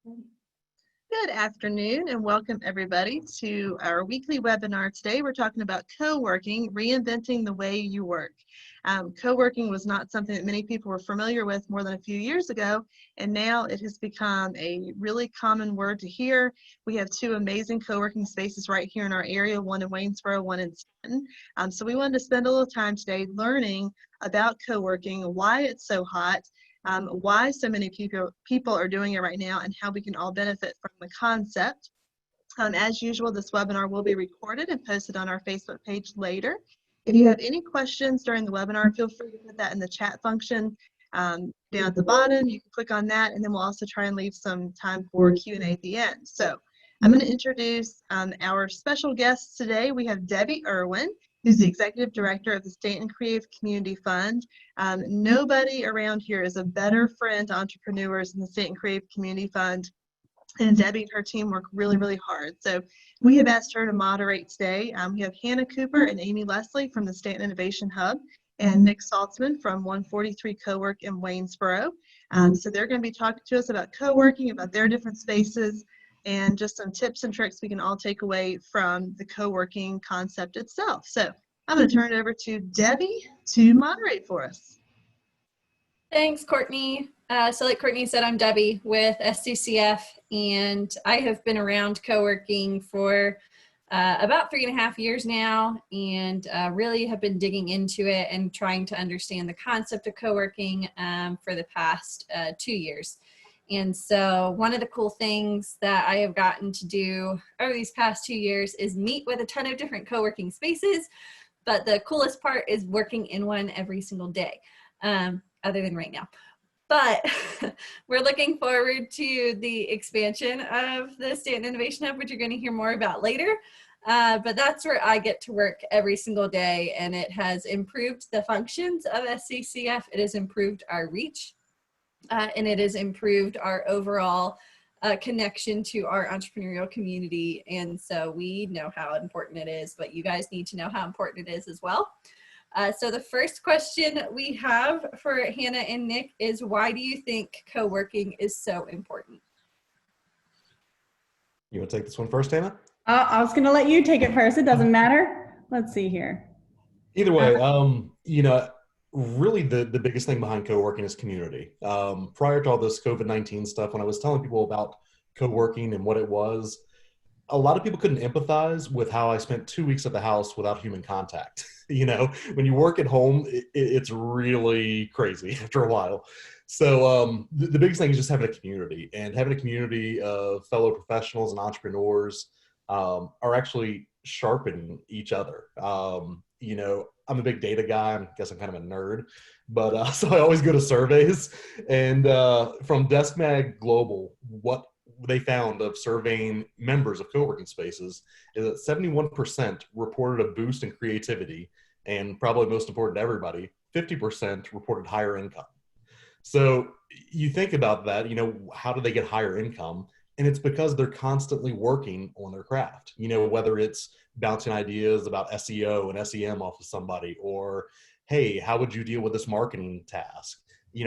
Good afternoon and welcome everybody to our weekly webinar. Today we're talking about co-working, reinventing the way you work. Co-working was not something that many people were familiar with more than a few years ago, and now it has become a really common word to hear. We have two amazing co-working spaces right here in our area, one in Waynesboro, one in Stanton. So we wanted to spend a little time today learning about co-working, why it's so hot, why so many people are doing it right now, and how we can all benefit from the concept. As usual, this webinar will be recorded and posted on our Facebook page later. If you have any questions during the webinar, feel free to put that in the chat function down at the bottom. You can click on that, and then we'll also try and leave some time for Q&A at the end. So I'm going to introduce our special guests today. We have Debbie Irwin, who's the Executive Director of the Stanton Creative Community Fund. Nobody around here is a better friend to entrepreneurs than the Stanton Creative Community Fund. And Debbie and her team work really, really hard. So we have asked her to moderate today. We have Hannah Cooper and Amy Leslie from the Stanton Innovation Hub and Nick Saltzman from 143 Co-work in Waynesboro. So they're going to be talking to us about co-working, about their different spaces, and just some tips and tricks we can all take away from the co-working concept itself. So I'm going to turn it over to Debbie to moderate for us. Thanks, Courtney. So like Courtney said, I'm Debbie with SDCF, and I have been around co-working for about 3.5 years now, and really have been digging into it and trying to understand the concept of co-working for the past 2 years. And so one of the cool things that I have gotten to do over these past 2 years is meet with a ton of different co-working spaces, but the coolest part is working in one every single day, other than right now. But we're looking forward to the expansion of the Stanton Innovation Hub, which you're going to hear more about later. But that's where I get to work every single day, and it has improved the functions of SCCF. It has improved our reach, and it has improved our overall connection to our entrepreneurial community. And so we know how important it is, but you guys need to know how important it is as well. So the first question we have for Hannah and Nick is, why do you think co-working is so important? You want to take this one first, Hannah? I was going to let you take it first. It doesn't matter. Let's see here. Either way, really the biggest thing behind co-working is community. Prior to all this COVID-19 stuff, when I was telling people about co-working and what it was, a lot of people couldn't empathize with how I spent 2 weeks at the house without human contact. When you work at home, it's really crazy after a while. So the biggest thing is just having a community, and having a community of fellow professionals and entrepreneurs are actually sharpening each other. I'm a big data guy. I guess I'm kind of a nerd, but so I always go to surveys. And from DeskMag Global, what they found of surveying members of co-working spaces is that 71% reported a boost in creativity, and probably most important to everybody, 50% reported higher income. So you think about that, how do they get higher income? And it's because they're constantly working on their craft, whether it's bouncing ideas about SEO and SEM off of somebody, or, hey, how would you deal with this marketing task?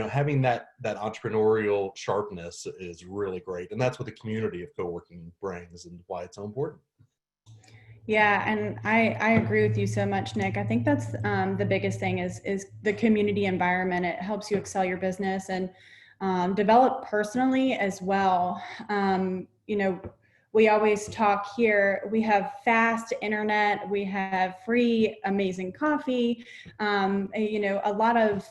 Having that entrepreneurial sharpness is really great. And that's what the community of co-working brings and why it's so important. Yeah, and I agree with you so much, Nick. I think that's the biggest thing is the community environment. It helps you excel your business and develop personally as well. We always talk here, we have fast internet, we have free, amazing coffee, a lot of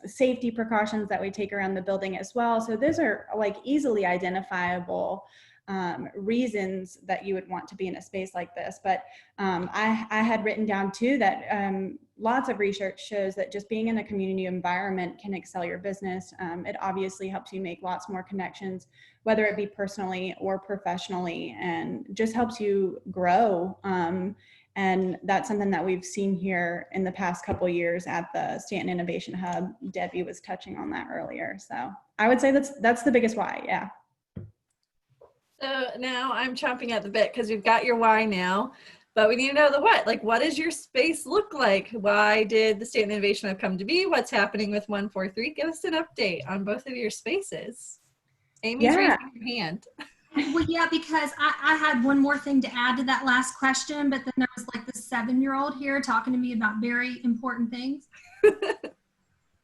safety precautions that we take around the building as well. So those are like easily identifiable reasons that you would want to be in a space like this. But I had written down too that lots of research shows that just being in a community environment can excel your business. It obviously helps you make lots more connections, whether it be personally or professionally, and just helps you grow. And that's something that we've seen here in the past couple of years at the Stanton Innovation Hub. Debbie was touching on that earlier. So I would say that's the biggest why, yeah. So now I'm chomping at the bit because we've got your why now, but we need to know the what. Like, what does your space look like? Why did the Stanton Innovation Hub come to be? What's happening with 143? Give us an update on both of your spaces. Amy's Yeah. raising her hand. Well, yeah, because I had one more thing to add to that last question, but then there was like this 7-year-old here talking to me about very important things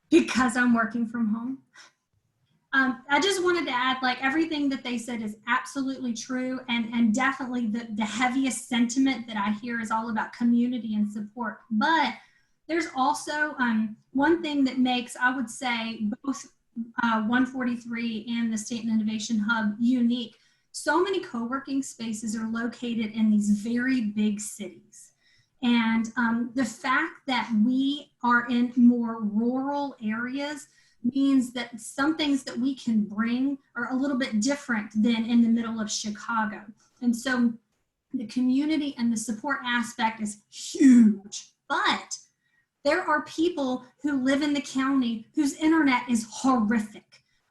because I'm working from home. I just wanted to add, like, everything that they said is absolutely true, and definitely the heaviest sentiment that I hear is all about community and support. But there's also one thing that makes, I would say, both 143 and the State Innovation Hub unique. So many co-working spaces are located in these very big cities. And the fact that we are in more rural areas means that some things that we can bring are a little bit different than in the middle of Chicago. And so the community and the support aspect is huge. But there are people who live in the county whose internet is horrific.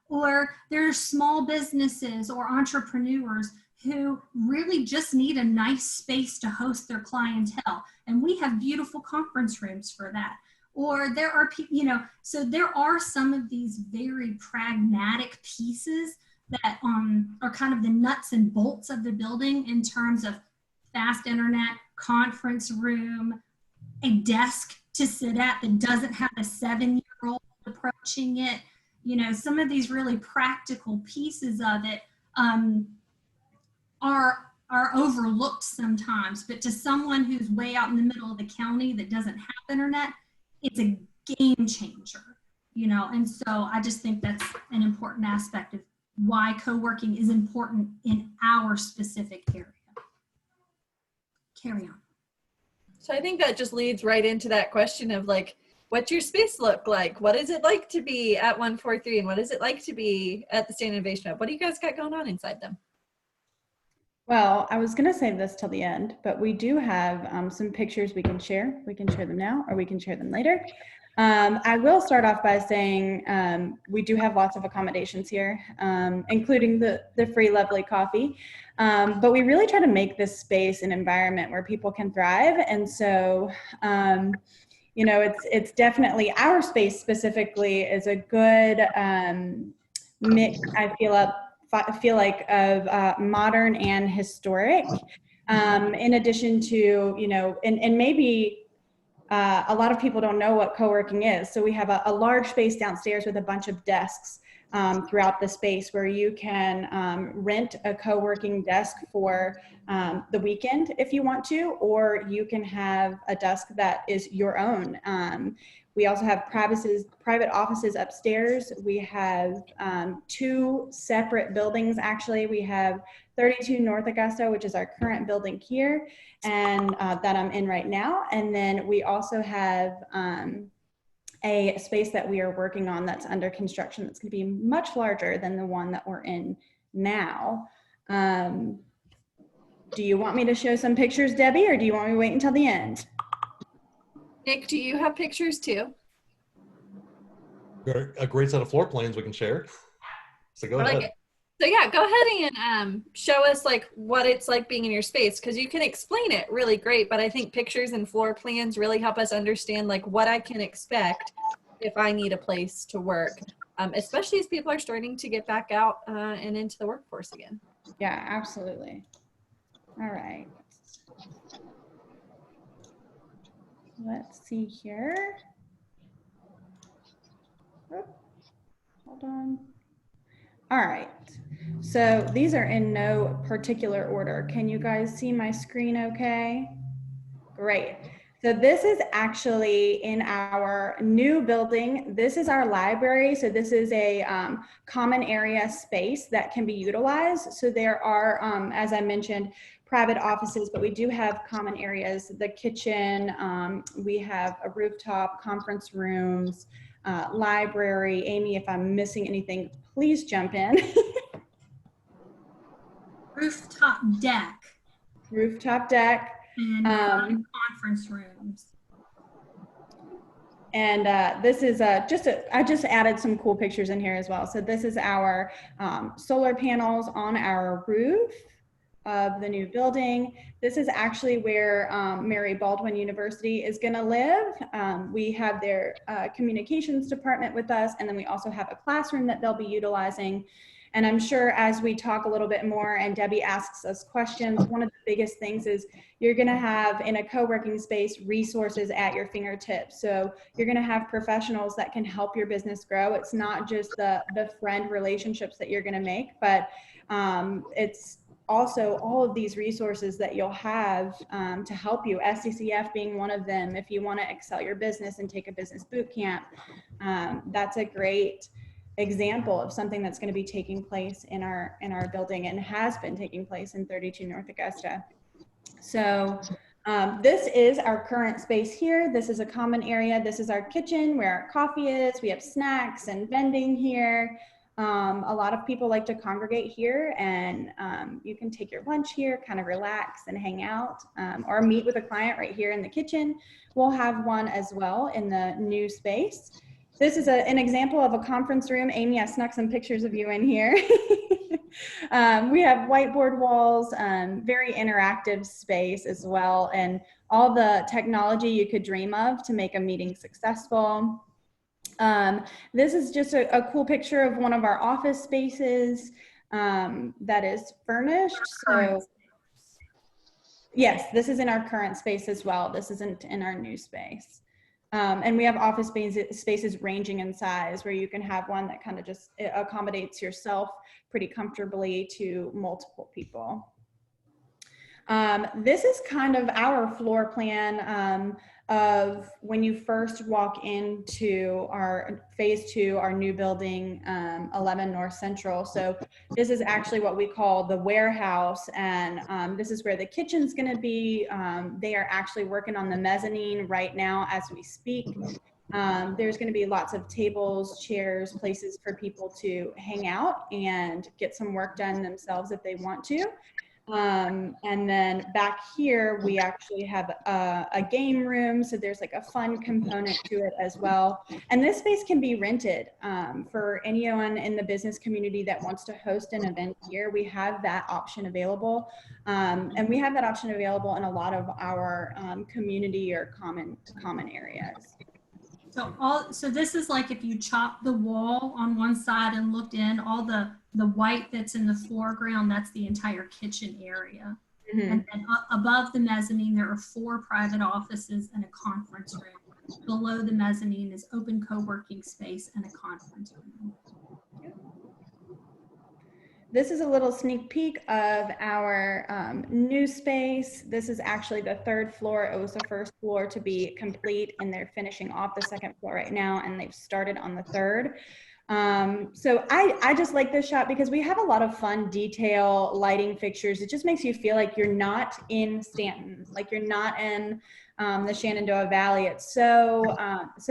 Or there are small businesses or entrepreneurs who really just need a nice space to host their clientele. And we have beautiful conference rooms for that. Or there are people, so there are some of these very pragmatic pieces that are kind of the nuts and bolts of the building in terms of fast internet, conference room, a desk to sit at that doesn't have a 7-year-old approaching it. Some of these really practical pieces of it are overlooked sometimes, but to someone who's way out in the middle of the county that doesn't have internet, it's a game changer, and so I just think that's an important aspect of why co-working is important in our specific area. Carry on. So I think that just leads right into that question of like, what's your space look like? What is it like to be at 143 and what is it like to be at the State Innovation Hub? What do you guys got going on inside them? Well, I was going to save this till the end, but we do have some pictures we can share. We can share them now or we can share them later. I will start off by saying we do have lots of accommodations here, including the free lovely coffee. But we really try to make this space an environment where people can thrive. And so, it's definitely, our space specifically is a good mix, I feel like, of modern and historic, in addition to, and maybe a lot of people don't know what co-working is. So we have a large space downstairs with a bunch of desks throughout the space where you can rent a co-working desk for the weekend if you want to, or you can have a desk that is your own. We also have private offices upstairs. We have 2 separate buildings, actually. We have 32 North Augusta, which is our current building here, and that I'm in right now. And then we also have a space that we are working on that's under construction that's going to be much larger than the one that we're in now. Do you want me to show some pictures, Debbie, or do you want me to wait until the end? Nick, do you have pictures too? A great set of floor plans we can share. So go ahead. So yeah, go ahead and show us like what it's like being in your space, because you can explain it really great, but I think pictures and floor plans really help us understand like what I can expect if I need a place to work, especially as people are starting to get back out and into the workforce again. Yeah, absolutely. All right. Let's see here. Oh, hold on. All right. So these are in no particular order. Can you guys see my screen okay? Great. So this is actually in our new building. This is our library. So this is a common area space that can be utilized. So there are, as I mentioned, private offices, but we do have common areas, the kitchen, we have a rooftop, conference rooms, library. Amy, if I'm missing anything, please jump in. Rooftop deck. Rooftop deck. And conference rooms. And this is I just added some cool pictures in here as well. So this is our solar panels on our roof of the new building. This is actually where Mary Baldwin University is gonna live. We have their communications department with us, and then we also have a classroom that they'll be utilizing. And I'm sure as we talk a little bit more and Debbie asks us questions, one of the biggest things is you're going to have in a co-working space resources at your fingertips. So you're going to have professionals that can help your business grow. It's not just the friend relationships that you're going to make, but it's also all of these resources that you'll have to help you, SCCF being one of them. If you want to excel your business and take a business boot camp, that's a great example of something that's going to be taking place in our building and has been taking place in 32 North Augusta. So this is our current space here. This is a common area. This is our kitchen where our coffee is. We have snacks and vending here. A lot of people like to congregate here, and you can take your lunch here, kind of relax and hang out, or meet with a client right here in the kitchen. We'll have one as well in the new space. This is an example of a conference room. Amy, I snuck some pictures of you in here. We have whiteboard walls, very interactive space as well, and all the technology you could dream of to make a meeting successful. This is just a cool picture of one of our office spaces that is furnished. So yes, this is in our current space as well. This isn't in our new space. And we have office spaces ranging in size where you can have one that kind of just accommodates yourself pretty comfortably to multiple people. This is kind of our floor plan of when you first walk into our phase 2, our new building, 11 North Central. So this is actually what we call the warehouse, and this is where the kitchen's going to be. They are actually working on the mezzanine right now as we speak. There's going to be lots of tables, chairs, places for people to hang out and get some work done themselves if they want to. And then back here, we actually have a game room. So there's like a fun component to it as well. And this space can be rented for anyone in the business community that wants to host an event here. We have that option available. And we have that option available in a lot of our community or common areas. So this is like if you chop the wall on one side and looked in, all the white that's in the foreground, that's the entire kitchen area. Mm-hmm. And then above the mezzanine, there are 4 private offices and a conference room. Below the mezzanine is open co-working space and a conference room. This is a little sneak peek of our new space. This is actually the 3rd floor. It was the 1st floor to be complete, and they're finishing off the 2nd floor right now, and they've started on the 3rd. So I just like this shot because we have a lot of fun detail lighting fixtures. It just makes you feel like you're not in Stanton, like you're not in the Shenandoah Valley. It's so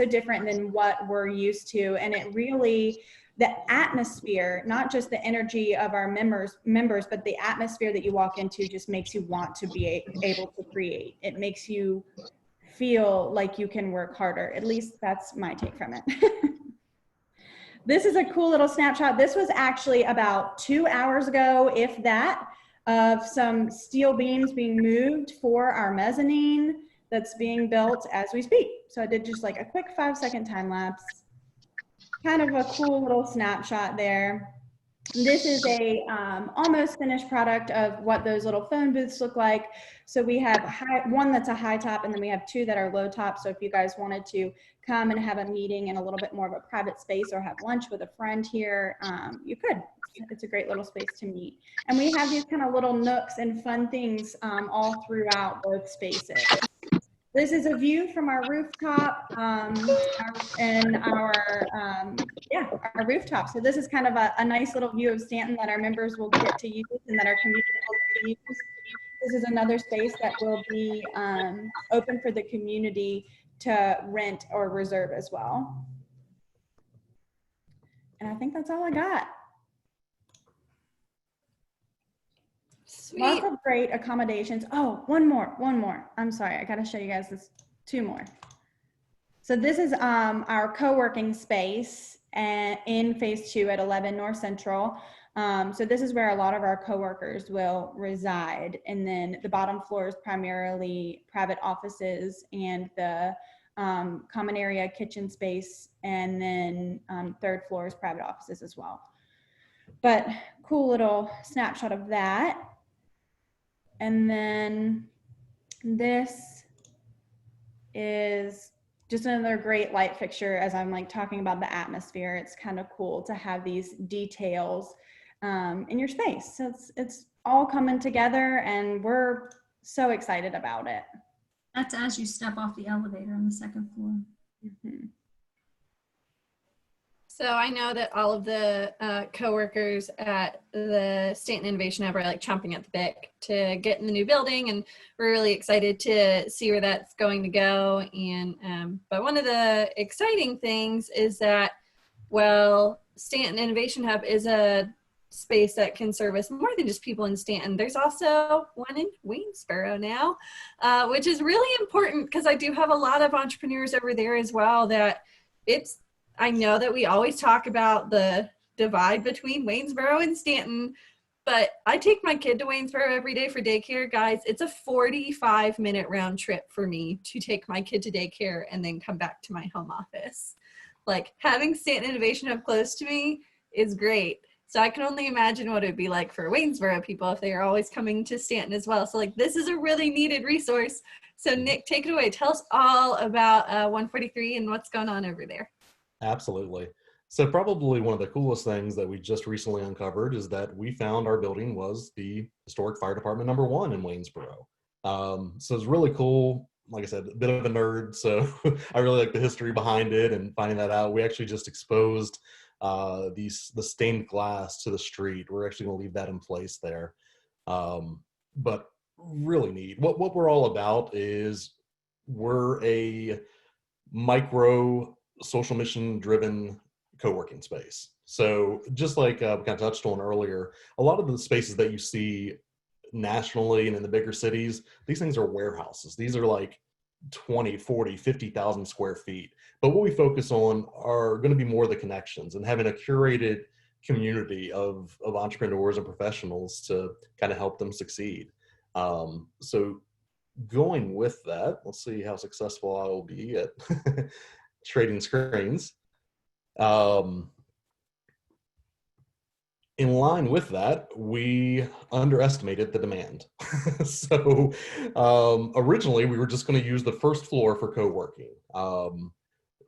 different than what we're used to, and it really, the atmosphere, not just the energy of our members, but the atmosphere that you walk into just makes you want to be able to create. It makes you feel like you can work harder. At least that's my take from it. This is a cool little snapshot. This was actually about 2 hours ago, if that, of some steel beams being moved for our mezzanine that's being built as we speak. So I did just like a quick 5-second time lapse. Kind of a cool little snapshot there. This is a almost finished product of what those little phone booths look like. So we have one that's a high top, and then we have 2 that are low top. So if you guys wanted to come and have a meeting in a little bit more of a private space or have lunch with a friend here, you could. It's a great little space to meet. And we have these kind of little nooks and fun things all throughout both spaces. This is a view from our rooftop and our rooftop. So this is kind of a nice little view of Stanton that our members will get to use and that our community will get to use. This is another space that will be open for the community to rent or reserve as well. And I think that's all I got. Sweet. Lots of great accommodations. Oh, one more. I'm sorry, I gotta show you guys this, 2 more. So this is our co-working space in phase 2 at 11 North Central. So this is where a lot of our co-workers will reside. And then the bottom floor is primarily private offices and the common area kitchen space. And then 3rd floor is private offices as well. But cool little snapshot of that. And then this is just another great light fixture as I'm like talking about the atmosphere. It's kind of cool to have these details in your space. So it's all coming together and we're so excited about it. That's as you step off the elevator on the second floor. Mm-hmm. So I know that all of the coworkers at the Stanton Innovation Hub are like chomping at the bit to get in the new building, and we're really excited to see where that's going to go. And but one of the exciting things is that, well, Stanton Innovation Hub is a space that can service more than just people in Stanton. There's also one in Waynesboro now, which is really important because I do have a lot of entrepreneurs over there as well. I know that we always talk about the divide between Waynesboro and Stanton, but I take my kid to Waynesboro every day for daycare, guys. It's a 45-minute round trip for me to take my kid to daycare and then come back to my home office. Like, having Stanton Innovation Hub close to me is great. So I can only imagine what it would be like for Waynesboro people if they are always coming to Stanton as well. So like, this is a really needed resource. So Nick, take it away. Tell us all about 143 and what's going on over there. Absolutely. So probably one of the coolest things that we just recently uncovered is that we found our building was the historic fire department #1 in Waynesboro. So it's really cool. Like I said, a bit of a nerd, so I really like the history behind it and finding that out. We actually just exposed the stained glass to the street. We're actually going to leave that in place there. But really neat. What we're all about is we're a micro social mission driven co-working space. So just like we kind of touched on earlier, a lot of the spaces that you see nationally and in the bigger cities, these things are warehouses. These are like 20, 40, 50,000 square feet. But what we focus on are going to be more the connections and having a curated community of entrepreneurs and professionals to kind of help them succeed. So going with that, let's see how successful I will be at trading screens. In line with that, we underestimated the demand. So originally, we were just going to use the first floor for co-working.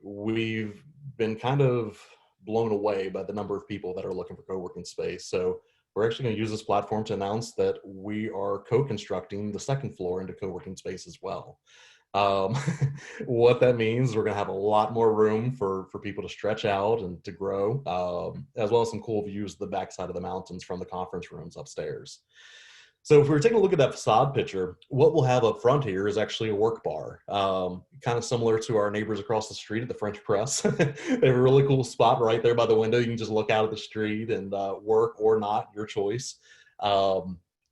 We've been kind of blown away by the number of people that are looking for co-working space. So we're actually going to use this platform to announce that we are co-constructing the second floor into co-working space as well. What that means, we're going to have a lot more room for people to stretch out and to grow, as well as some cool views of the backside of the mountains from the conference rooms upstairs. So if we were taking a look at that facade picture, what we'll have up front here is actually a work bar, kind of similar to our neighbors across the street at the French Press. They have a really cool spot right there by the window. You can just look out at the street and work or not, your choice.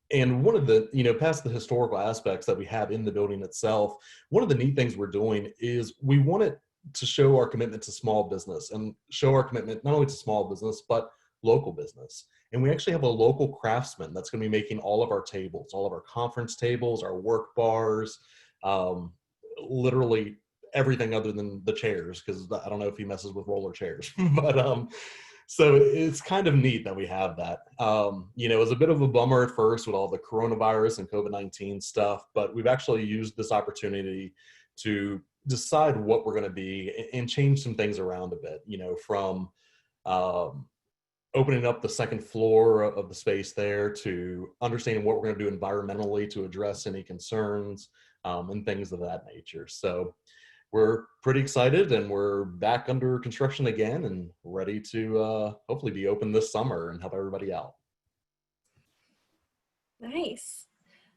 And one of the, past the historical aspects that we have in the building itself, one of the neat things we're doing is we wanted to show our commitment to small business and show our commitment not only to small business, but local business. And we actually have a local craftsman that's going to be making all of our tables, all of our conference tables, our work bars, literally everything other than the chairs, because I don't know if he messes with roller chairs. But so it's kind of neat that we have that. It was a bit of a bummer at first with all the coronavirus and COVID-19 stuff, but we've actually used this opportunity to decide what we're going to be and change some things around a bit, from opening up the second floor of the space there to understanding what we're going to do environmentally to address any concerns and things of that nature. So we're pretty excited and we're back under construction again and ready to hopefully be open this summer and help everybody out. Nice.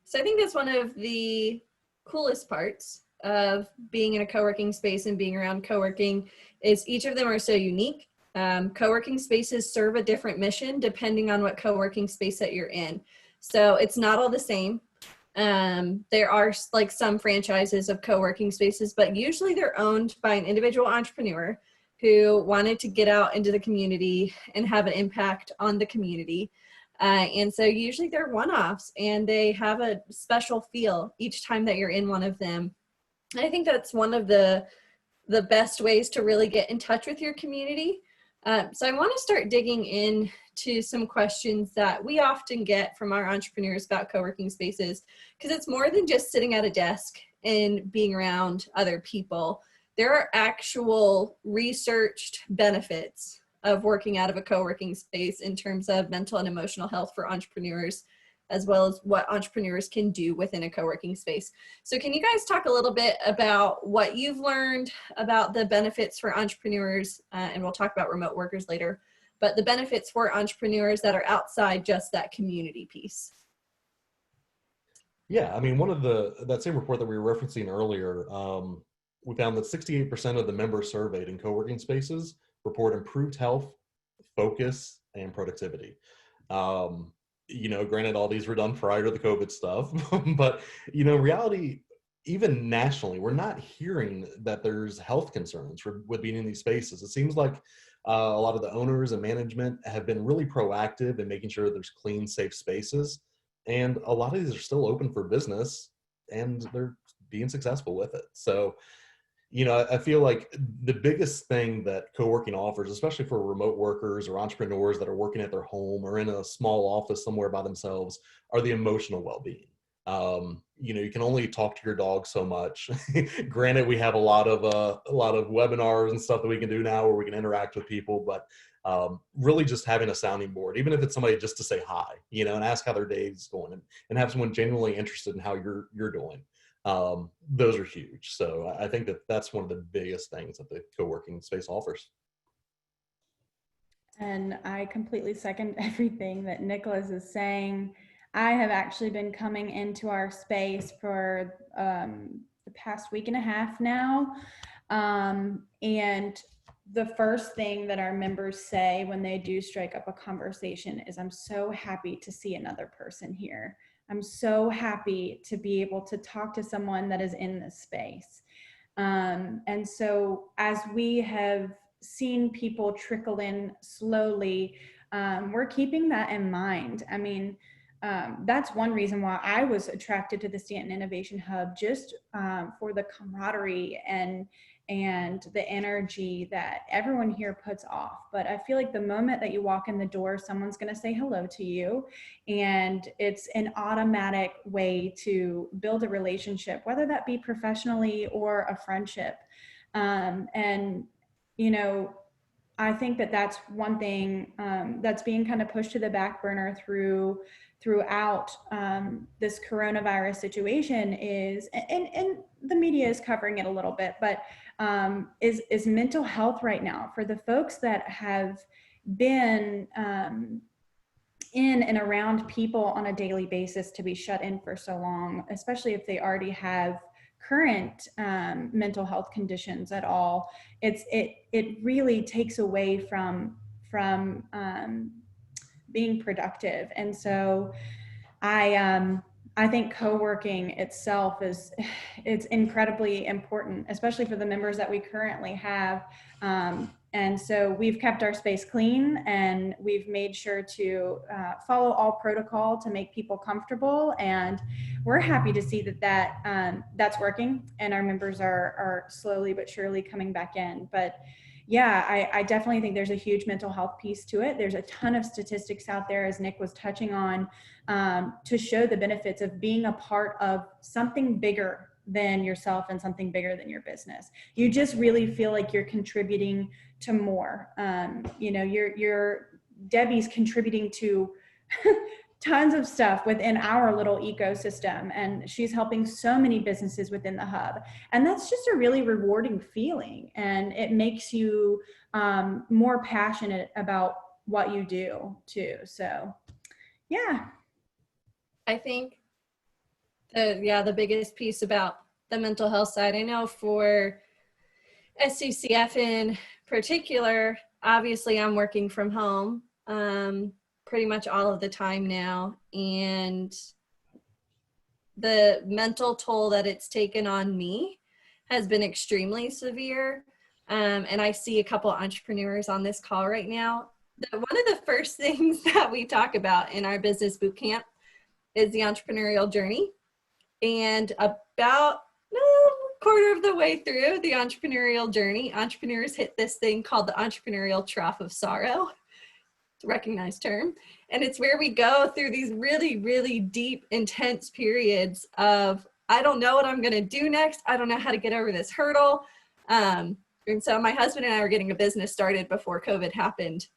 So I think that's one of the coolest parts of being in a co-working space and being around co-working is each of them are so unique. Co-working spaces serve a different mission depending on what co-working space that you're in. So it's not all the same. There are like some franchises of co-working spaces, but usually they're owned by an individual entrepreneur who wanted to get out into the community and have an impact on the community. And so usually they're one-offs and they have a special feel each time that you're in one of them. And I think that's one of the best ways to really get in touch with your community. So I want to start digging into some questions that we often get from our entrepreneurs about co-working spaces, because it's more than just sitting at a desk and being around other people. There are actual researched benefits of working out of a co-working space in terms of mental and emotional health for entrepreneurs, as well as what entrepreneurs can do within a co-working space. So can you guys talk a little bit about what you've learned about the benefits for entrepreneurs, and we'll talk about remote workers later, but the benefits for entrepreneurs that are outside just that community piece? Yeah, I mean, that same report that we were referencing earlier, we found that 68% of the members surveyed in co-working spaces report improved health, focus, and productivity. Granted, all these were done prior to the COVID stuff, but, in reality, even nationally, we're not hearing that there's health concerns with being in these spaces. It seems like a lot of the owners and management have been really proactive in making sure there's clean, safe spaces. And a lot of these are still open for business and they're being successful with it. So, I feel like the biggest thing that co-working offers, especially for remote workers or entrepreneurs that are working at their home or in a small office somewhere by themselves, are the emotional well-being. You can only talk to your dog so much. Granted, we have a lot of webinars and stuff that we can do now where we can interact with people, but really just having a sounding board, even if it's somebody just to say hi, and ask how their day is going, and have someone genuinely interested in how you're doing. Those are huge. So I think that's one of the biggest things that the co-working space offers. And I completely second everything that Nicholas is saying. I have actually been coming into our space for the past week and a half now. And the first thing that our members say when they do strike up a conversation is, I'm so happy to see another person here. I'm so happy to be able to talk to someone that is in this space. And so as we have seen people trickle in slowly, we're keeping that in mind. I mean, that's one reason why I was attracted to the Stanton Innovation Hub, just for the camaraderie and the energy that everyone here puts off. But I feel like the moment that you walk in the door, someone's going to say hello to you, and it's an automatic way to build a relationship, whether that be professionally or a friendship. And I think that that's one thing that's being kind of pushed to the back burner throughout this coronavirus situation is, and the media is covering it a little bit, but is mental health right now for the folks that have been in and around people on a daily basis to be shut in for so long, especially if they already have current mental health conditions at all. It really takes away from being productive. And so I think co-working itself it's incredibly important, especially for the members that we currently have. And so we've kept our space clean, and we've made sure to follow all protocol to make people comfortable. And we're happy to see that's working, and our members are slowly but surely coming back in. But yeah, I definitely think there's a huge mental health piece to it. There's a ton of statistics out there, as Nick was touching on, to show the benefits of being a part of something bigger than yourself and something bigger than your business. You just really feel like you're contributing to more. You're Debbie's contributing to tons of stuff within our little ecosystem, and she's helping so many businesses within the hub, and that's just a really rewarding feeling, and it makes you more passionate about what you do too. So yeah, I think the biggest piece about the mental health side, I know for SCCF in particular, obviously I'm working from home pretty much all of the time now, and the mental toll that it's taken on me has been extremely severe. And I see a couple entrepreneurs on this call right now. One of the first things that we talk about in our business boot camp is the entrepreneurial journey. And about quarter of the way through the entrepreneurial journey, entrepreneurs hit this thing called the entrepreneurial trough of sorrow. It's a recognized term. And it's where we go through these really, really deep, intense periods of, I don't know what I'm going to do next. I don't know how to get over this hurdle. And so my husband and I were getting a business started before COVID happened.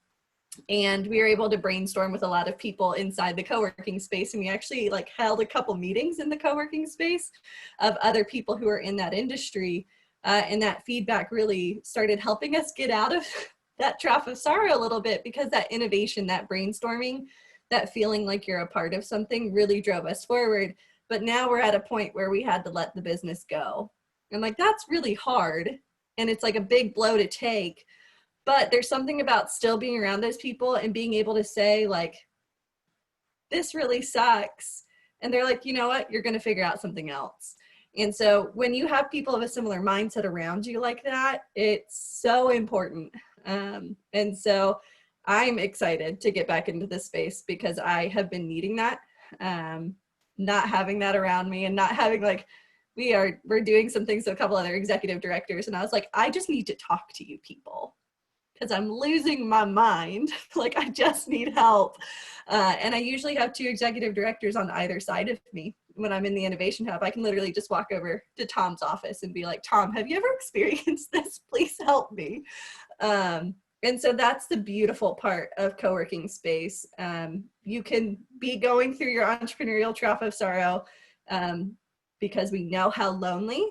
And we were able to brainstorm with a lot of people inside the co-working space. And we actually like held a couple meetings in the co-working space of other people who are in that industry. And that feedback really started helping us get out of that trough of sorrow a little bit, because that innovation, that brainstorming, that feeling like you're a part of something really drove us forward. But now we're at a point where we had to let the business go. And like, that's really hard. And it's like a big blow to take. But there's something about still being around those people and being able to say like, this really sucks. And they're like, you know what, you're going to figure out something else. And so when you have people of a similar mindset around you like that, it's so important. And so I'm excited to get back into this space because I have been needing that, not having that around me and not having like, we're doing some things with a couple other executive directors. And I was like, I just need to talk to you people because I'm losing my mind. Like I just need help. And I usually have 2 executive directors on either side of me. When I'm in the innovation hub, I can literally just walk over to Tom's office and be like, Tom, have you ever experienced this? Please help me. And so that's the beautiful part of co-working space. You can be going through your entrepreneurial trough of sorrow because we know how lonely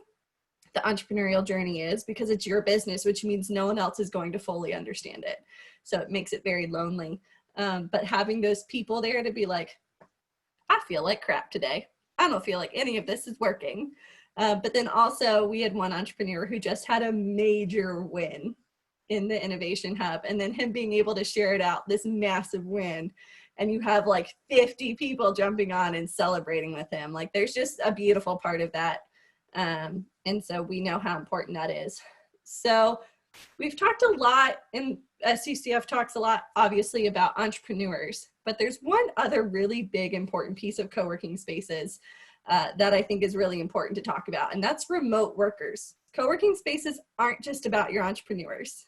the entrepreneurial journey is, because it's your business, which means no one else is going to fully understand it. So it makes it very lonely. But having those people there to be like, I feel like crap today. I don't feel like any of this is working. But then also we had one entrepreneur who just had a major win in the innovation hub, and then him being able to share it out, this massive win, and you have like 50 people jumping on and celebrating with him. Like there's just a beautiful part of that. And so we know how important that is. So we've talked a lot, and SCCF talks a lot, obviously, about entrepreneurs, but there's one other really big, important piece of co-working spaces that I think is really important to talk about, and that's remote workers. Co-working spaces aren't just about your entrepreneurs.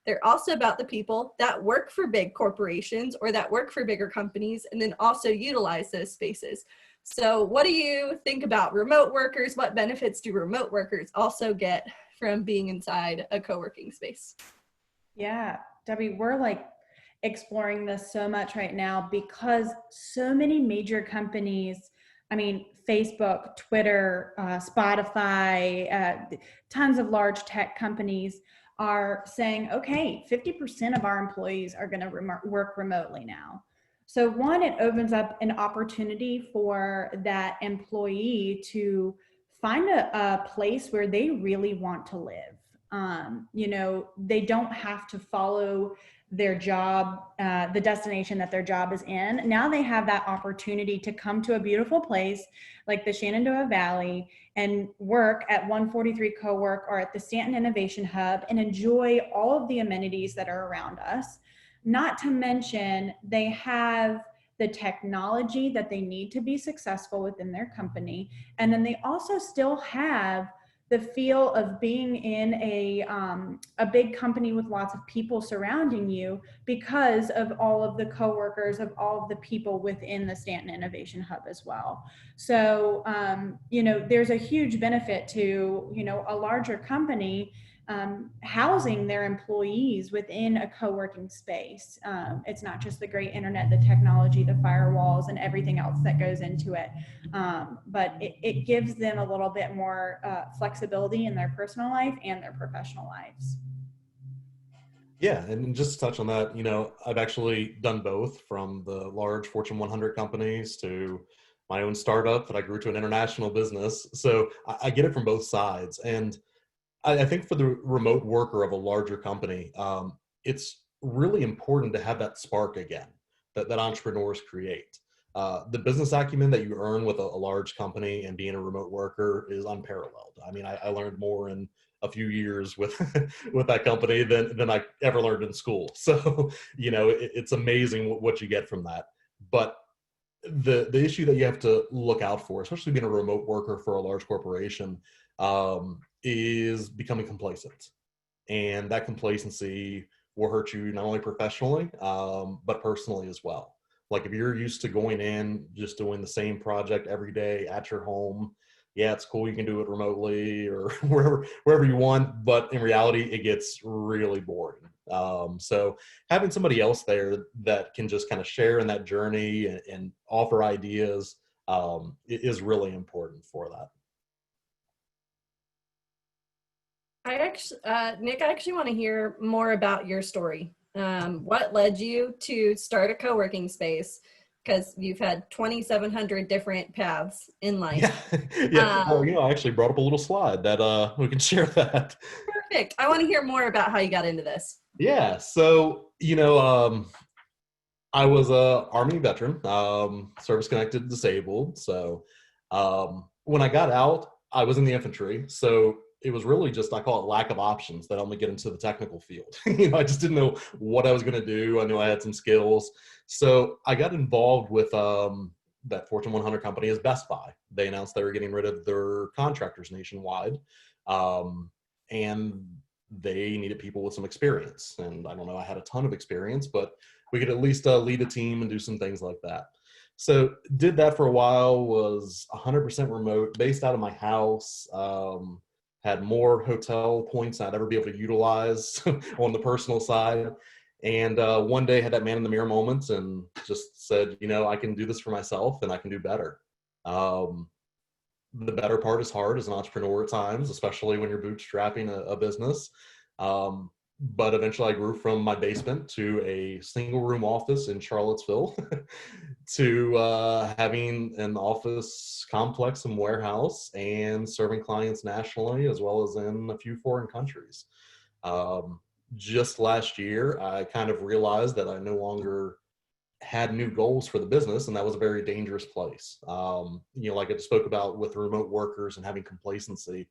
They're also about the people that work for big corporations or that work for bigger companies and then also utilize those spaces. So what do you think about remote workers? What benefits do remote workers also get from being inside a co-working space? Yeah, Debbie, we're like exploring this so much right now because so many major companies, I mean, Facebook, Twitter, Spotify, tons of large tech companies are saying, okay, 50% of our employees are going to work remotely now. So one, it opens up an opportunity for that employee to find a place where they really want to live. You know, they don't have to follow their job, the destination that their job is in. Now they have that opportunity to come to a beautiful place like the Shenandoah Valley and work at 143 Co-work or at the Stanton Innovation Hub and enjoy all of the amenities that are around us. Not to mention they have the technology that they need to be successful within their company. And then they also still have the feel of being in a big company with lots of people surrounding you because of all of the coworkers, of all of the people within the Stanton Innovation Hub as well. So, you know, there's a huge benefit to, you know, a larger company housing their employees within a co-working space. It's not just the great internet, the technology, the firewalls, and everything else that goes into it. But it gives them a little bit more flexibility in their personal life and their professional lives. Yeah, and just to touch on that, you know, I've actually done both, from the large Fortune 100 companies to my own startup that I grew to an international business. So I get it from both sides. And I think for the remote worker of a larger company, it's really important to have that spark again that entrepreneurs create. The business acumen that you earn with a large company and being a remote worker is unparalleled. I mean, I learned more in a few years with with that company than I ever learned in school. So, you know, it's amazing what you get from that. But the issue that you have to look out for, especially being a remote worker for a large corporation, is becoming complacent. And that complacency will hurt you not only professionally, but personally as well. Like if you're used to going in, just doing the same project every day at your home, yeah, it's cool. You can do it remotely or wherever you want, but in reality, it gets really boring. So having somebody else there that can just kind of share in that journey and offer ideas is really important for that. Nick, I actually want to hear more about your story. What led you to start a co-working space? Because you've had 2,700 different paths in life. Yeah. Well, I actually brought up a little slide that we can share that. Perfect. I want to hear more about how you got into this. Yeah. So, I was a Army veteran, service-connected disabled. So when I got out, I was in the infantry. So it was really just, I call it lack of options that helped me get into the technical field. I just didn't know what I was going to do. I knew I had some skills. So I got involved with that Fortune 100 company is Best Buy. They announced they were getting rid of their contractors nationwide. And they needed people with some experience. And I don't know, I had a ton of experience, but we could at least lead a team and do some things like that. So did that for a while, was 100% remote, based out of my house, had more hotel points I'd ever be able to utilize on the personal side. And one day had that man in the mirror moment and just said, I can do this for myself and I can do better. The better part is hard as an entrepreneur at times, especially when you're bootstrapping a business. But eventually I grew from my basement to a single room office in Charlottesville to having an office complex and warehouse and serving clients nationally as well as in a few foreign countries. Just last year, I kind of realized that I no longer had new goals for the business, and that was a very dangerous place. Like I just spoke about with remote workers and having complacency.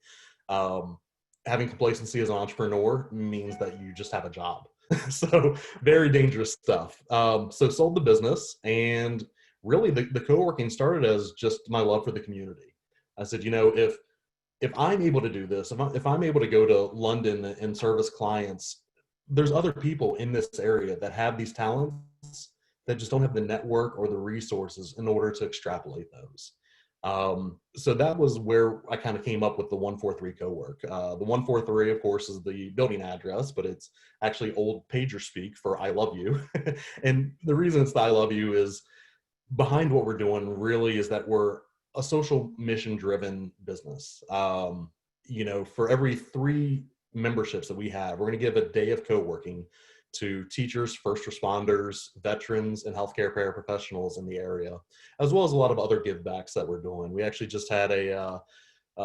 Having complacency as an entrepreneur means that you just have a job. So very dangerous stuff. So sold the business, and really the co-working started as just my love for the community. I said, if I'm able to do this, if I'm able to go to London and service clients, there's other people in this area that have these talents that just don't have the network or the resources in order to extrapolate those. So that was where I kind of came up with the 143 co-work. The 143, of course, is the building address, but it's actually old pager speak for I love you. And the reason it's the I love you is behind what we're doing really is that we're a social mission driven business. For every 3 memberships that we have, we're going to give a day of co-working to teachers, first responders, veterans, and healthcare paraprofessionals in the area, as well as a lot of other give backs that we're doing. We actually just had a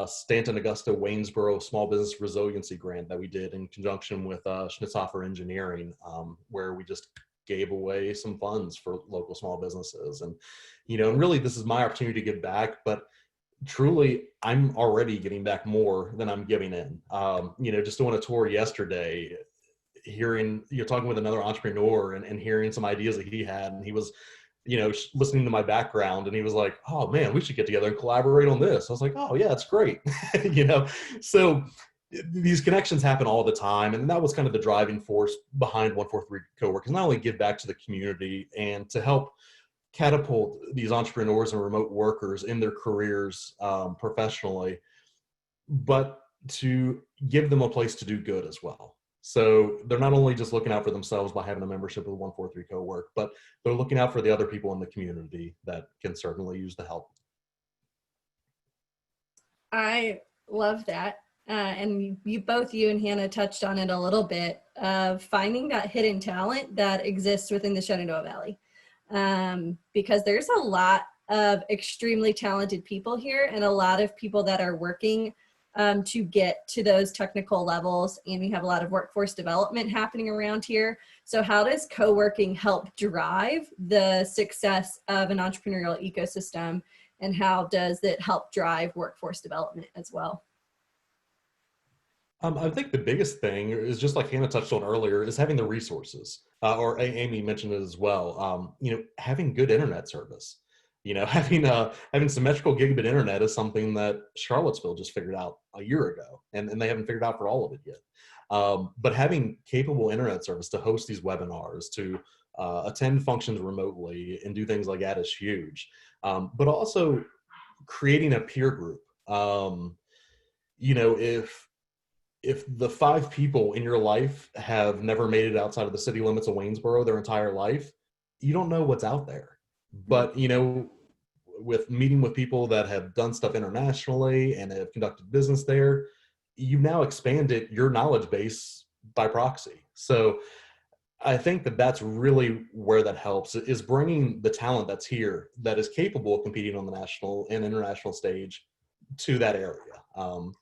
Stanton Augusta Waynesboro Small Business Resiliency Grant that we did in conjunction with Schnitzhofer Engineering, where we just gave away some funds for local small businesses. And, and really this is my opportunity to give back, but truly I'm already getting back more than I'm giving in. Just doing a tour yesterday, you're talking with another entrepreneur and hearing some ideas that he had, and he was, listening to my background, and he was like, oh man, we should get together and collaborate on this. I was like, oh yeah, that's great. So these connections happen all the time. And that was kind of the driving force behind 143 Co-work, is not only give back to the community and to help catapult these entrepreneurs and remote workers in their careers professionally, but to give them a place to do good as well. So they're not only just looking out for themselves by having a membership with 143 Co-work, but they're looking out for the other people in the community that can certainly use the help. I love that. And you and Hannah touched on it a little bit, of finding that hidden talent that exists within the Shenandoah Valley. Because there's a lot of extremely talented people here and a lot of people that are working to get to those technical levels. And we have a lot of workforce development happening around here. So how does co-working help drive the success of an entrepreneurial ecosystem? And how does it help drive workforce development as well? I think the biggest thing is, just like Hannah touched on earlier, is having the resources, or Amy mentioned it as well. Having good internet service. Having symmetrical gigabit internet is something that Charlottesville just figured out a year ago, and they haven't figured out for all of it yet. But having capable internet service to host these webinars, to attend functions remotely and do things like that is huge. But also creating a peer group. If the 5 people in your life have never made it outside of the city limits of Waynesboro their entire life, you don't know what's out there. But, with meeting with people that have done stuff internationally and have conducted business there, you've now expanded your knowledge base by proxy. So I think that that's really where that helps, is bringing the talent that's here that is capable of competing on the national and international stage to that area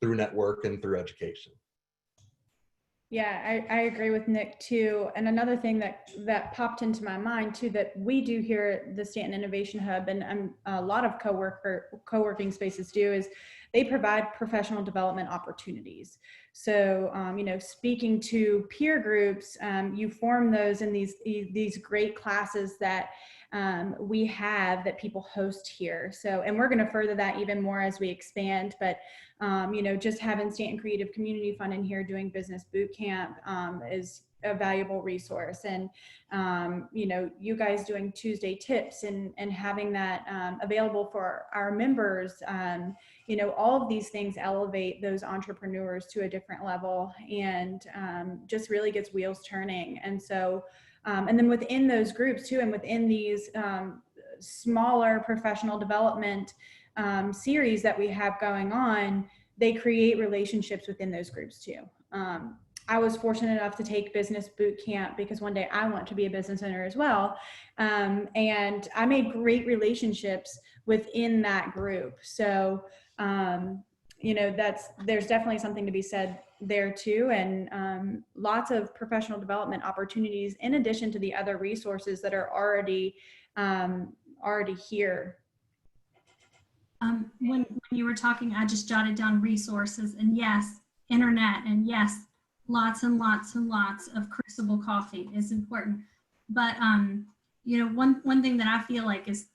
through network and through education. Yeah, I agree with Nick too. And another thing that popped into my mind too, that we do here at the Stanton Innovation Hub, and a lot of co-working spaces do, is they provide professional development opportunities. So, speaking to peer groups, you form those in these great classes that we have that people host here. So, and we're going to further that even more as we expand, but just having Stanton Creative Community Fund in here doing business boot camp is a valuable resource. And, you guys doing Tuesday tips and having that available for our members, all of these things elevate those entrepreneurs to a different level and just really gets wheels turning. And so, and then within those groups too, and within these smaller professional development series that we have going on, they create relationships within those groups too. I was fortunate enough to take business boot camp because one day I want to be a business owner as well. And I made great relationships within that group. So, there's definitely something to be said there too. And lots of professional development opportunities in addition to the other resources that are already here. When you were talking, I just jotted down resources, and yes, internet, and yes, lots and lots and lots of Crucible coffee is important. But one thing that I feel like is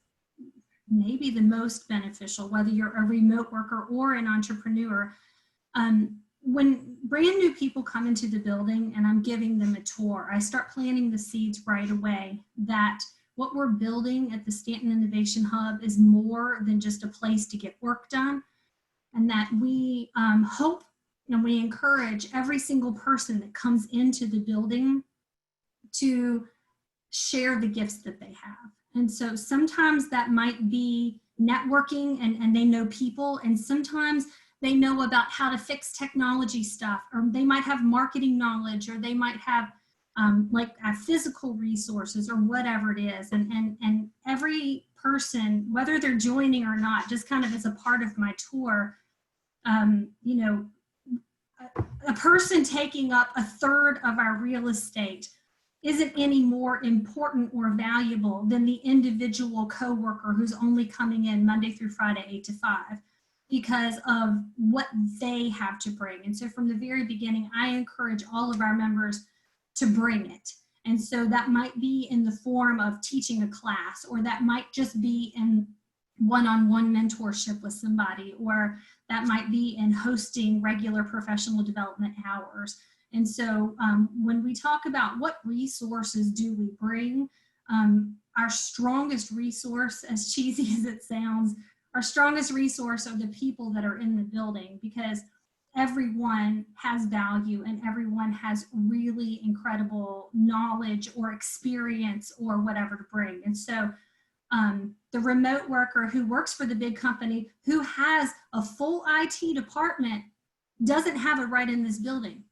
maybe the most beneficial, whether you're a remote worker or an entrepreneur, when brand new people come into the building and I'm giving them a tour, I start planting the seeds right away that what we're building at the Stanton Innovation Hub is more than just a place to get work done, and that we hope and we encourage every single person that comes into the building to share the gifts that they have. And so sometimes that might be networking and they know people, and sometimes they know about how to fix technology stuff, or they might have marketing knowledge, or they might have physical resources or whatever it is. And every person, whether they're joining or not, just kind of as a part of my tour, a person taking up a third of our real estate isn't any more important or valuable than the individual coworker who's only coming in Monday through Friday, 8 to 5, because of what they have to bring. And so from the very beginning, I encourage all of our members to bring it. And so that might be in the form of teaching a class, or that might just be in one-on-one mentorship with somebody, or that might be in hosting regular professional development hours. And so when we talk about what resources do we bring, our strongest resource, as cheesy as it sounds, our strongest resource are the people that are in the building, because everyone has value and everyone has really incredible knowledge or experience or whatever to bring. And so the remote worker who works for the big company, who has a full IT department, doesn't have it right in this building.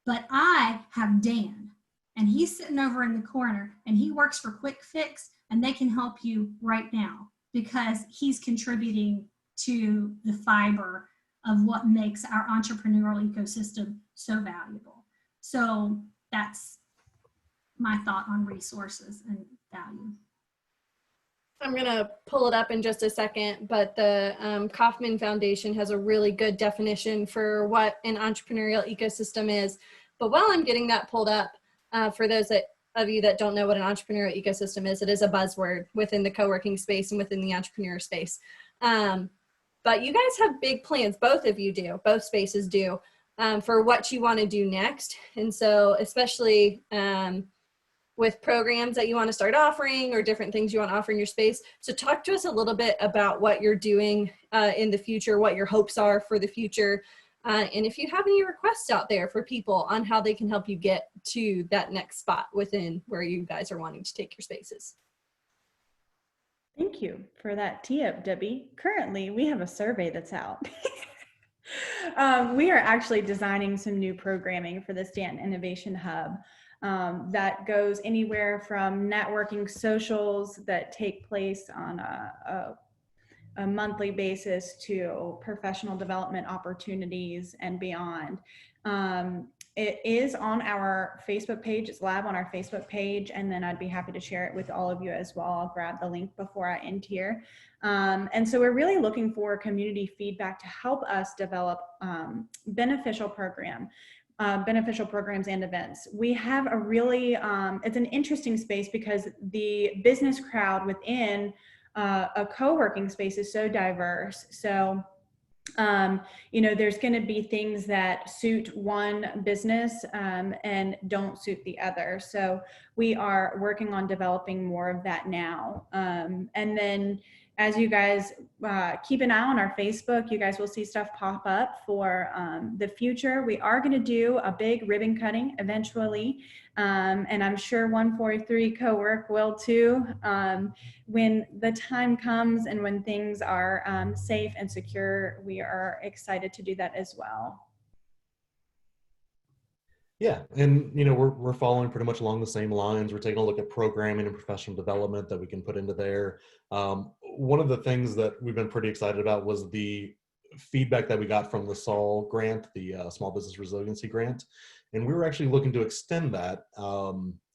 But I have Dan, and he's sitting over in the corner, and he works for Quick Fix, and they can help you right now because he's contributing to the fiber of what makes our entrepreneurial ecosystem so valuable. So that's my thought on resources and value. I'm going to pull it up in just a second, but the Kauffman Foundation has a really good definition for what an entrepreneurial ecosystem is. But while I'm getting that pulled up, for those that of you that don't know what an entrepreneurial ecosystem is, it is a buzzword within the co-working space and within the entrepreneur space. But you guys have big plans, both of you do, both spaces do, for what you want to do next. And so especially with programs that you want to start offering or different things you want to offer in your space. So talk to us a little bit about what you're doing in the future, what your hopes are for the future, and if you have any requests out there for people on how they can help you get to that next spot within where you guys are wanting to take your spaces. Thank you for that tee up, Debbie. Currently, we have a survey that's out. We are actually designing some new programming for the Stanton Innovation Hub that goes anywhere from networking socials that take place on a monthly basis to professional development opportunities and beyond. It is on our Facebook page. It's live on our Facebook page, and then I'd be happy to share it with all of you as well. I'll grab the link before I end here. And so we're really looking for community feedback to help us develop beneficial programs and events. We have a really, it's an interesting space because the business crowd within a co-working space is so diverse. So you know, there's going to be things that suit one business and don't suit the other. So we are working on developing more of that now. And then as you guys keep an eye on our Facebook, you guys will see stuff pop up for the future. We are going to do a big ribbon cutting eventually. And I'm sure 143 Co-work will too. When the time comes and when things are safe and secure, we are excited to do that as well. Yeah, and you know, we're following pretty much along the same lines. We're taking a look at programming and professional development that we can put into there. One of the things that we've been pretty excited about was the feedback that we got from the SAL grant, the Small Business Resiliency Grant, and we were actually looking to extend that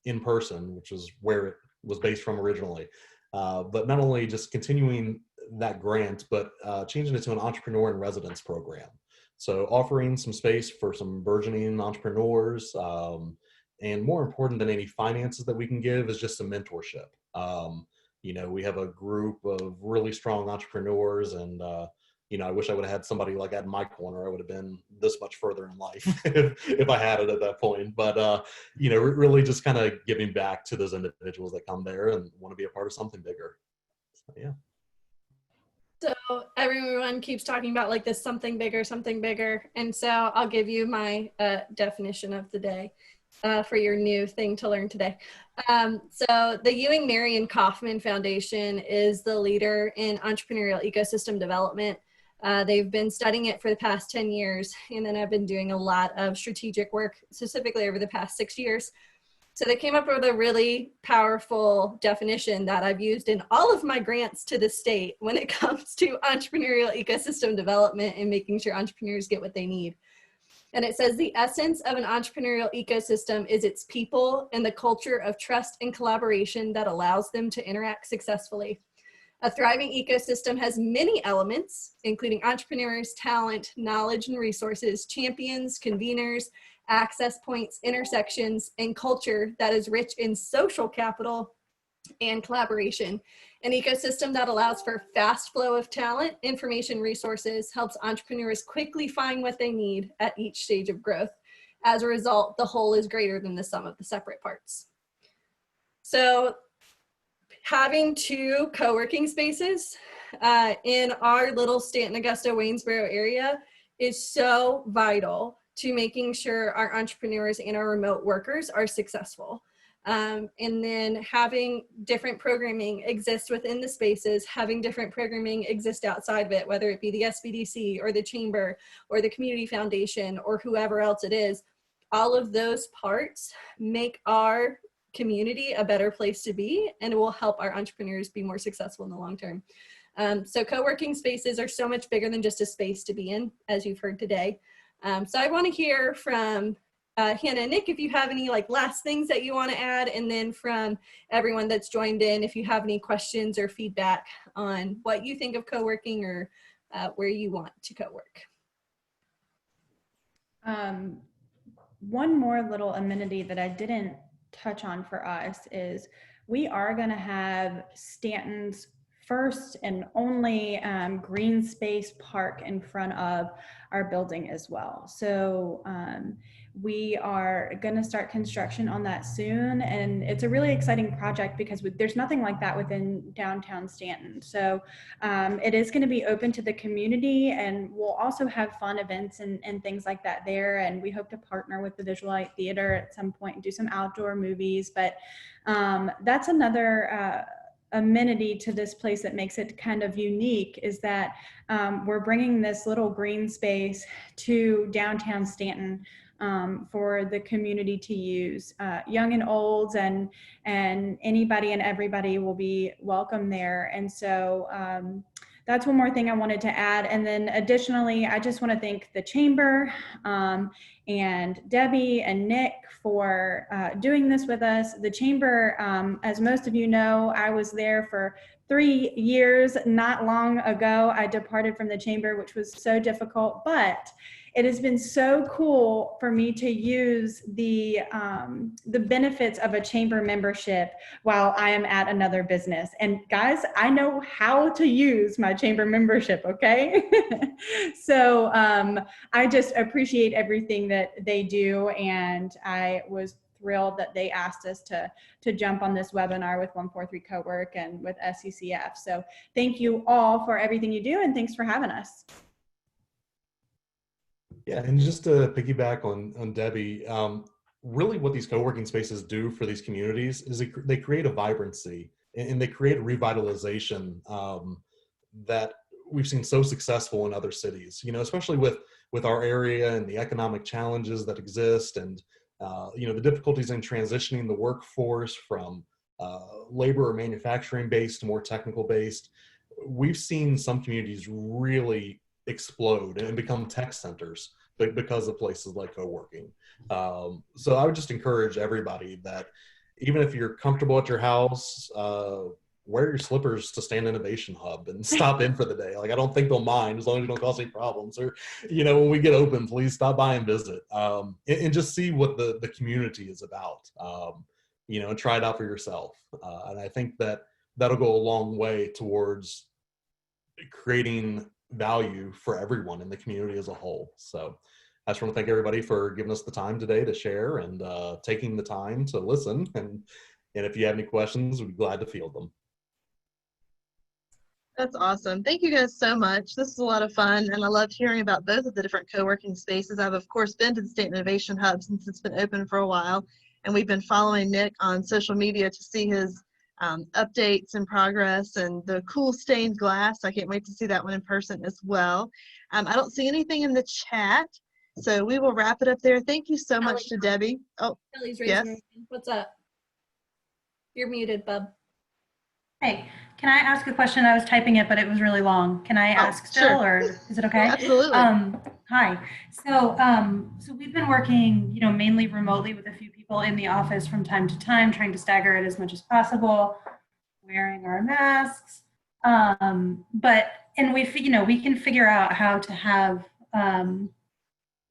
in person, which is where it was based from originally. But not only just continuing that grant, but changing it to an entrepreneur in residence program. So offering some space for some burgeoning entrepreneurs, and more important than any finances that we can give is just some mentorship. You know, we have a group of really strong entrepreneurs, and you know, I wish I would have had somebody like that in my corner. I would have been this much further in life if I had it at that point. But you know, really just kind of giving back to those individuals that come there and want to be a part of something bigger. So, yeah. So everyone keeps talking about like this something bigger. And so I'll give you my definition of the day for your new thing to learn today. So the Ewing, Marion Kaufman Foundation is the leader in entrepreneurial ecosystem development. They've been studying it for the past 10 years, and then I've been doing a lot of strategic work specifically over the past 6 years. So they came up with a really powerful definition that I've used in all of my grants to the state when it comes to entrepreneurial ecosystem development and making sure entrepreneurs get what they need. And it says the essence of an entrepreneurial ecosystem is its people and the culture of trust and collaboration that allows them to interact successfully. A thriving ecosystem has many elements, including entrepreneurs, talent, knowledge and resources, champions, conveners, access points, intersections, and culture that is rich in social capital and collaboration. An ecosystem that allows for fast flow of talent, information, resources, helps entrepreneurs quickly find what they need at each stage of growth. As a result, the whole is greater than the sum of the separate parts. So having two co-working spaces in our little Stanton, Augusta, Waynesboro area is so vital to making sure our entrepreneurs and our remote workers are successful. And then having different programming exist within the spaces, having different programming exist outside of it, whether it be the SBDC or the chamber or the community foundation or whoever else it is, all of those parts make our community a better place to be, and it will help our entrepreneurs be more successful in the long term. So co-working spaces are so much bigger than just a space to be in, as you've heard today. So I want to hear from Hannah and Nick if you have any like last things that you want to add, and then from everyone that's joined in if you have any questions or feedback on what you think of co-working or where you want to co-work. One more little amenity that I didn't touch on for us is we are going to have Stanton's first and only green space park in front of our building as well. So we are going to start construction on that soon, and it's a really exciting project because there's nothing like that within downtown Stanton. So it is going to be open to the community, and we'll also have fun events and things like that there. And we hope to partner with the Visual Light Theater at some point and do some outdoor movies. But that's another amenity to this place that makes it kind of unique, is that we're bringing this little green space to downtown Stanton for the community to use. Young and olds and anybody and everybody will be welcome there. And so that's one more thing I wanted to add. And then additionally, I just want to thank the Chamber and Debbie and Nick for doing this with us. The Chamber, as most of you know, I was there for 3 years. Not long ago, I departed from the Chamber, which was so difficult, but it has been so cool for me to use the benefits of a Chamber membership while I am at another business. And guys, I know how to use my Chamber membership, okay? So I just appreciate everything that they do, and I was thrilled that they asked us to jump on this webinar with 143 CoWork and with SCCF. So thank you all for everything you do, and thanks for having us. Yeah, and just to piggyback on Debbie, really what these co-working spaces do for these communities is they create a vibrancy, and they create a revitalization that we've seen so successful in other cities, you know, especially with our area and the economic challenges that exist, and you know, the difficulties in transitioning the workforce from labor or manufacturing based to more technical based. We've seen some communities really explode and become tech centers because of places like co-working. So I would just encourage everybody that even if you're comfortable at your house, wear your slippers to Stand Innovation Hub and stop in for the day. Like, I don't think they'll mind as long as you don't cause any problems. Or, you know, when we get open, please stop by and visit and just see what the community is about, you know, and try it out for yourself. And I think that that'll go a long way towards creating value for everyone in the community as a whole. So I just want to thank everybody for giving us the time today to share and taking the time to listen. And if you have any questions, we'd be glad to field them. That's awesome. Thank you guys so much. This is a lot of fun, and I loved hearing about both of the different co-working spaces. I've, of course, been to the State Innovation Hub since it's been open for a while, and we've been following Nick on social media to see his updates and progress and the cool stained glass. I can't wait to see that one in person as well. I don't see anything in the chat, so we will wrap it up there. Thank you so much to Debbie. Oh, Kelly's yes. raising her hand. What's up? You're muted, bub. Hey, can I ask a question? I was typing it, but it was really long. Can I ask still, sure. or is it okay? Absolutely. Hi. So we've been working, you know, mainly remotely with a few people in the office from time to time, trying to stagger it as much as possible, wearing our masks. And we can figure out how to have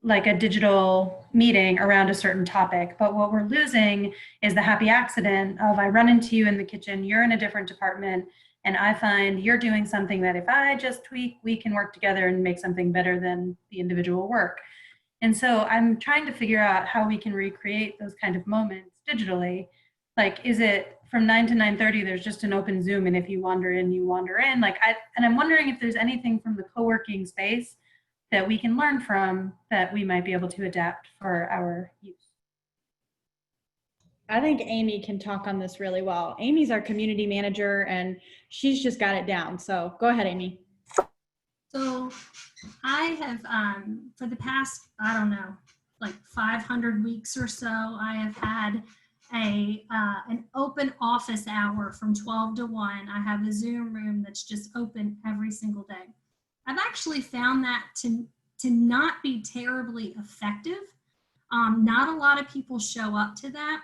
like a digital meeting around a certain topic. But what we're losing is the happy accident of I run into you in the kitchen, you're in a different department, and I find you're doing something that if I just tweak, we can work together and make something better than the individual work. And so I'm trying to figure out how we can recreate those kind of moments digitally. Like, is it from 9 to 9:30, there's just an open Zoom, and if you wander in, you wander in. And I'm wondering if there's anything from the co-working space that we can learn from that we might be able to adapt for our use. I think Amy can talk on this really well. Amy's our community manager, and she's just got it down. So go ahead, Amy. So I have, for the past, I don't know, like 500 weeks or so, I have had an open office hour from 12 to 1. I have a Zoom room that's just open every single day. I've actually found that to not be terribly effective. Not a lot of people show up to that.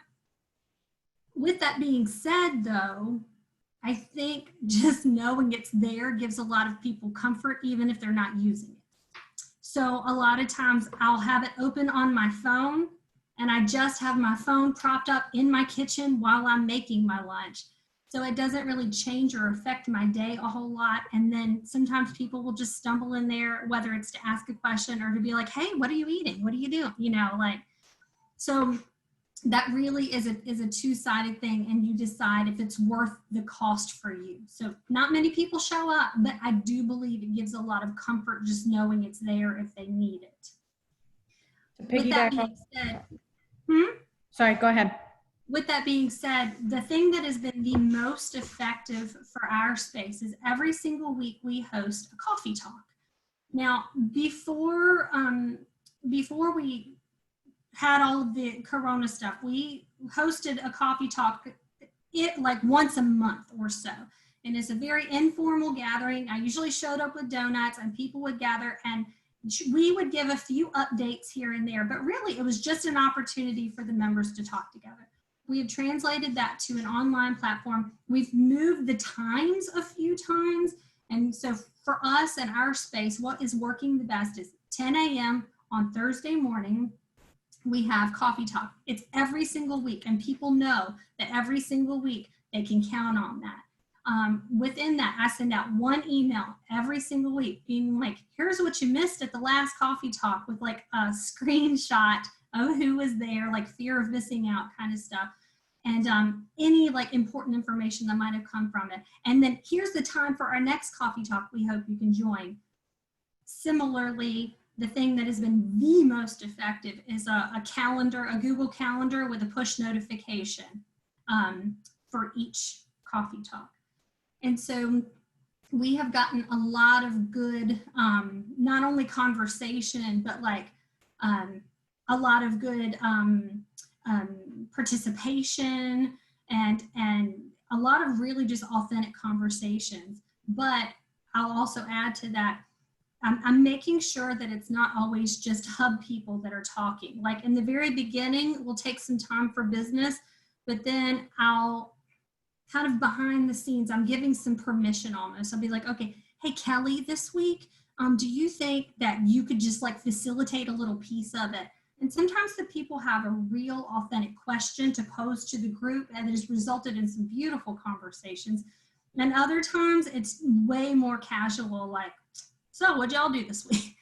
With that being said, though, I think just knowing it's there gives a lot of people comfort, even if they're not using it. So a lot of times I'll have it open on my phone, and I just have my phone propped up in my kitchen while I'm making my lunch. So it doesn't really change or affect my day a whole lot. And then sometimes people will just stumble in there, whether it's to ask a question or to be like, hey, what are you eating? What are you doing? You know, like, so that really is a two-sided thing, and you decide if it's worth the cost for you. So not many people show up, but I do believe it gives a lot of comfort just knowing it's there if they need it. With that being said, Sorry, go ahead. with that being said, the thing that has been the most effective for our space is every single week we host a coffee talk. Now, before we had all of the Corona stuff, we hosted a coffee talk like once a month or so. And it's a very informal gathering. I usually showed up with donuts and people would gather, and we would give a few updates here and there, but really it was just an opportunity for the members to talk together. We have translated that to an online platform. We've moved the times a few times. And so for us and our space, what is working the best is 10 a.m. on Thursday morning. We have coffee talk. It's every single week, and people know that every single week they can count on that. Within that, I send out one email every single week being like, here's what you missed at the last coffee talk, with like a screenshot of who was there, like fear of missing out kind of stuff. And any like important information that might have come from it. And then here's the time for our next coffee talk we hope you can join. Similarly, the thing that has been the most effective is a calendar, a Google Calendar with a push notification for each coffee talk. And so we have gotten a lot of good, not only conversation, but like a lot of good participation and a lot of really just authentic conversations. But I'll also add to that, I'm making sure that it's not always just hub people that are talking. Like in the very beginning, we'll take some time for business, but then I'll kind of behind the scenes, I'm giving some permission almost. I'll be like, okay, hey, Kelly, this week, do you think that you could just like facilitate a little piece of it? And sometimes the people have a real authentic question to pose to the group, and it has resulted in some beautiful conversations. And other times it's way more casual, like, so what'd y'all do this week?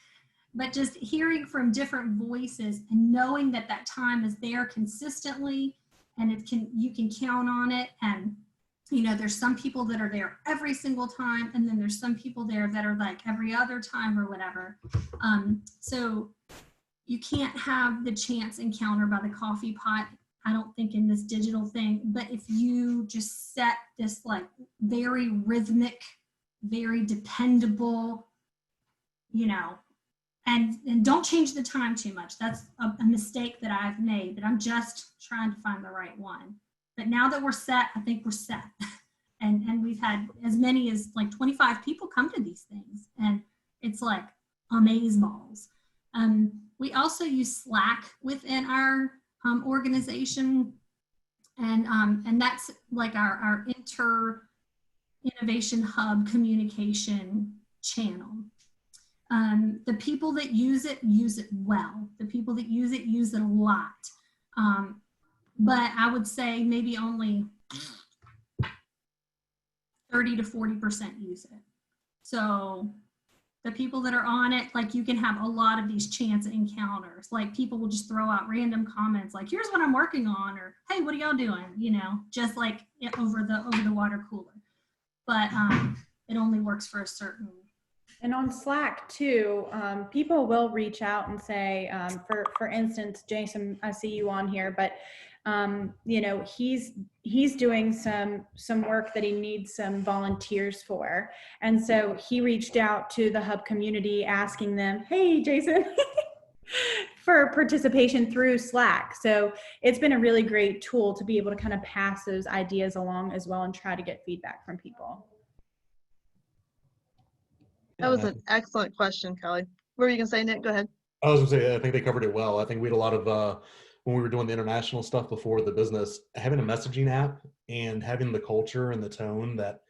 But just hearing from different voices and knowing that that time is there consistently, and you can count on it. And you know, there's some people that are there every single time, and then there's some people there that are like every other time or whatever. So you can't have the chance encounter by the coffee pot, I don't think, in this digital thing. But if you just set this like very rhythmic, very dependable, you know, and don't change the time too much. That's a mistake that I've made, that I'm just trying to find the right one. But now that we're set, I think we're set. And we've had as many as like 25 people come to these things, and it's like amazeballs. We also use Slack within our organization, and that's like our innovation hub communication channel. The people that use it well. The people that use it a lot. But I would say maybe only 30 to 40% use it. So the people that are on it, like you can have a lot of these chance encounters. Like people will just throw out random comments like, here's what I'm working on, or hey, what are y'all doing? You know, just like over the water cooler. But it only works for a certain. And on Slack too, people will reach out and say, for instance, Jason, I see you on here, but you know, he's doing some work that he needs some volunteers for. And so he reached out to the hub community asking them, hey, Jason, for participation through Slack. So it's been a really great tool to be able to kind of pass those ideas along as well and try to get feedback from people. That was an excellent question, Kelly. What were you going to say, Nick? Go ahead. I was going to say, I think they covered it well. I think we had a lot of, when we were doing the international stuff before the business, having a messaging app and having the culture and the tone that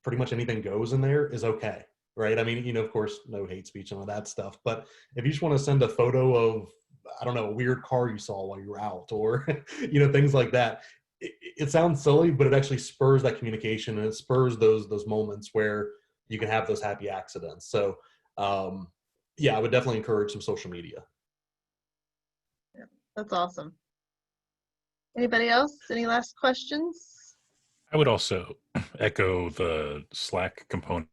pretty much anything goes in there is okay, right? I mean, you know, of course, no hate speech and all that stuff. But if you just want to send a photo of I don't know, a weird car you saw while you were out, or, you know, things like that. It sounds silly, but it actually spurs that communication, and it spurs those moments where you can have those happy accidents. So, yeah, I would definitely encourage some social media. Yeah, that's awesome. Anybody else? Any last questions? I would also echo the Slack component.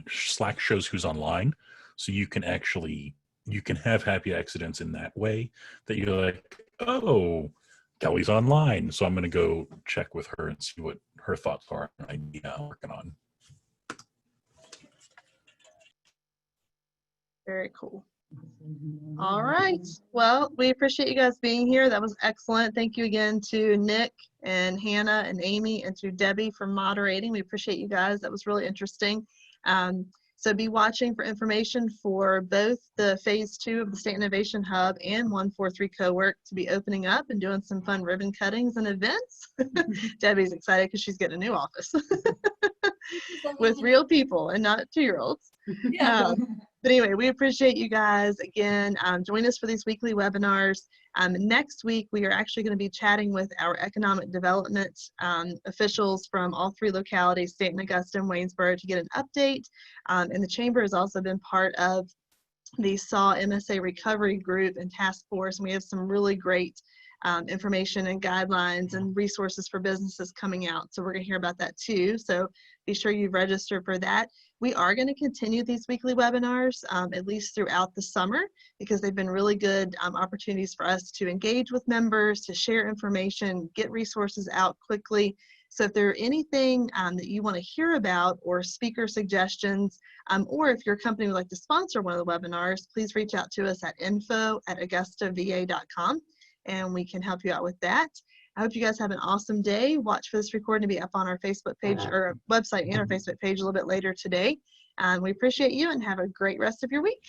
Slack shows who's online, so you can have happy accidents in that way, that you're like, oh, Kelly's online, so I'm going to go check with her and see what her thoughts are on an idea I'm working on. Very cool. All right. Well, we appreciate you guys being here. That was excellent. Thank you again to Nick and Hannah and Amy and to Debbie for moderating. We appreciate you guys. That was really interesting. So be watching for information for both the phase 2 of the State Innovation Hub and 143 CoWork to be opening up and doing some fun ribbon cuttings and events. Debbie's excited because she's getting a new office with real people and not 2-year-olds. Yeah. But anyway, we appreciate you guys again. Join us for these weekly webinars. Next week, we are actually going to be chatting with our economic development officials from all 3 localities, Stanton, Augusta, and Waynesboro, to get an update. And the Chamber has also been part of the SAW MSA Recovery Group and Task Force, and we have some really great information and guidelines and resources for businesses coming out. So we're going to hear about that too. So be sure you register for that. We are going to continue these weekly webinars at least throughout the summer, because they've been really good opportunities for us to engage with members, to share information, get resources out quickly. So if there's anything that you want to hear about, or speaker suggestions, or if your company would like to sponsor one of the webinars, please reach out to us at info@augustava.com. and we can help you out with that. I hope you guys have an awesome day. Watch for this recording to be up on our Facebook page or website and our Facebook page a little bit later today. We appreciate you, and have a great rest of your week.